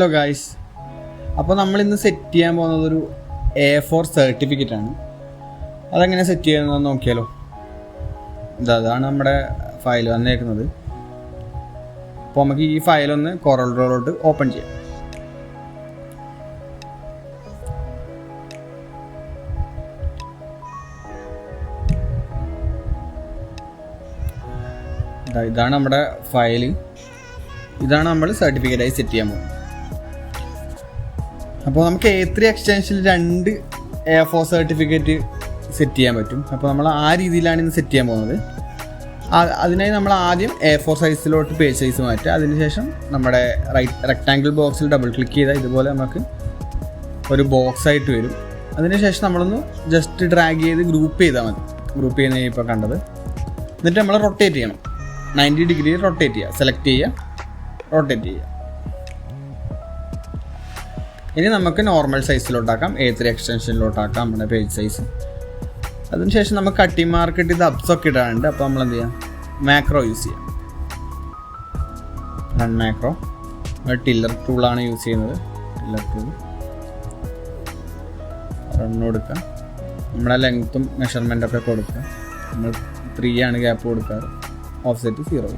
Hello guys, അപ്പോൾ നമ്മളിന്ന് set ചെയ്യാൻ പോകുന്നത് ഒരു A4 സർട്ടിഫിക്കറ്റ് ആണ്. അതെങ്ങനെ സെറ്റ് ചെയ്യുന്നതെന്ന് നോക്കിയാലോ. അതാണ് നമ്മുടെ ഫയൽ വന്നേക്കുന്നത്. അപ്പോൾ നമുക്ക് ഈ ഫയലൊന്ന് കോറൽ ഡ്രോയിലോട്ട് ഓപ്പൺ ചെയ്യാം. ഇതാണ് നമ്മുടെ ഫയൽ. ഇതാണ് നമ്മൾ സർട്ടിഫിക്കറ്റായി സെറ്റ് ചെയ്യാൻ പോകുന്നത്. അപ്പോൾ നമുക്ക് A3 എക്സ്റ്റൻഷനിൽ 2 A4 സർട്ടിഫിക്കറ്റ് സെറ്റ് ചെയ്യാൻ പറ്റും. അപ്പോൾ നമ്മൾ ആ രീതിയിലാണ് ഇന്ന് സെറ്റ് ചെയ്യാൻ പോകുന്നത്. അതിനായി നമ്മൾ ആദ്യം A4 സൈസിലോട്ട് പേജ് സൈസ് മാറ്റുക. അതിനുശേഷം നമ്മുടെ റെക്ടാങ്കിൾ ബോക്സിൽ ഡബിൾ ക്ലിക്ക് ചെയ്താൽ ഇതുപോലെ നമുക്ക് ഒരു ബോക്സ് ആയിട്ട് വരും. അതിനുശേഷം നമ്മളൊന്ന് ജസ്റ്റ് ഡ്രാഗ് ചെയ്ത് ഗ്രൂപ്പ് ചെയ്താൽ മതി. ഗ്രൂപ്പ് ചെയ്യുന്ന ഇപ്പോൾ കണ്ടത്. എന്നിട്ട് നമ്മൾ റൊട്ടേറ്റ് ചെയ്യണം. 90 ഡിഗ്രി റൊട്ടേറ്റ് ചെയ്യുക. സെലക്ട് ചെയ്യുക, റൊട്ടേറ്റ് ചെയ്യുക. ഇനി നമുക്ക് നോർമൽ സൈസിലോട്ടാക്കാം, A3 എക്സ്റ്റൻഷനിലോട്ടാക്കാം നമ്മുടെ പേജ് സൈസ്. അതിനുശേഷം നമുക്ക് കട്ടിങ് മാർക്ക് ഇട്ട് ഇത് അപ്സൊക്കെ ഇടാനുണ്ട്. അപ്പോൾ നമ്മൾ എന്ത് ചെയ്യാം, മാക്രോ യൂസ് ചെയ്യാം. Run macro. ടില്ലർ ടൂളാണ് യൂസ് ചെയ്യുന്നത്. ടില്ലർ ടൂൾ റൺ കൊടുക്കുക. നമ്മുടെ ലെങ്ത്തും മെഷർമെൻറ്റൊക്കെ കൊടുക്കുക. നമ്മൾ 3 ആണ് ഗ്യാപ്പ് കൊടുക്കാറ്. ഓഫ്സെറ്റ് 0.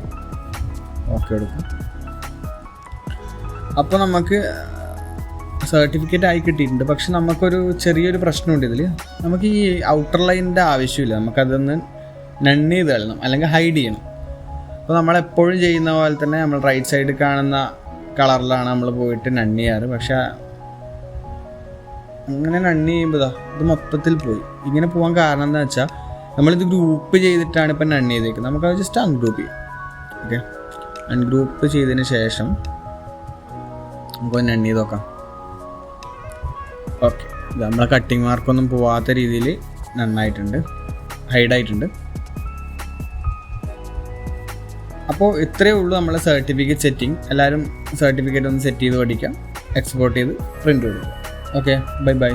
ഓക്കെ കൊടുക്കുക. അപ്പോൾ നമുക്ക് സർട്ടിഫിക്കറ്റ് ആയി കിട്ടിയിട്ടുണ്ട്. പക്ഷെ നമുക്കൊരു ചെറിയൊരു പ്രശ്നമുണ്ട് ഇതിൽ. നമുക്ക് ഈ ഔട്ടർ ലൈനിൻ്റെ ആവശ്യമില്ല. നമുക്കതൊന്ന് നൺ ചെയ്ത് കളയണം, അല്ലെങ്കിൽ ഹൈഡ് ചെയ്യണം. അപ്പോൾ നമ്മളെപ്പോഴും ചെയ്യുന്ന പോലെ തന്നെ നമ്മൾ റൈറ്റ് സൈഡ് കാണുന്ന കളറിലാണ് നമ്മൾ പോയിട്ട് നൺ ചെയ്യാറ്. പക്ഷെ അങ്ങനെ നൺ ചെയ്യുമ്പോൾ ഇത് മൊത്തത്തിൽ പോയി. ഇങ്ങനെ പോകാൻ കാരണം എന്താ വെച്ചാൽ നമ്മളിത് ഗ്രൂപ്പ് ചെയ്തിട്ടാണ് ഇപ്പം നൺ ചെയ്തേക്കുന്നത്. നമുക്കത് ജസ്റ്റ് അൺഗ്രൂപ്പ് ചെയ്യാം. ഓക്കെ, അൺഗ്രൂപ്പ് ചെയ്തതിന് ശേഷം നമുക്ക് നൺ ചെയ്ത് നോക്കാം. ഓക്കെ, ഇത് നമ്മളെ കട്ടിങ് മാർക്കൊന്നും പോവാത്ത രീതിയിൽ നന്നായിട്ടുണ്ട്, ഹൈഡായിട്ടുണ്ട്. അപ്പോൾ ഇത്രയേ ഉള്ളൂ നമ്മളെ സർട്ടിഫിക്കറ്റ് സെറ്റിംഗ്. എല്ലാവരും സർട്ടിഫിക്കറ്റ് ഒന്ന് സെറ്റ് ചെയ്ത് പഠിക്കാം. എക്സ്പോർട്ട് ചെയ്ത് പ്രിൻ്റ് കൊടുക്കുക. Okay, bye bye.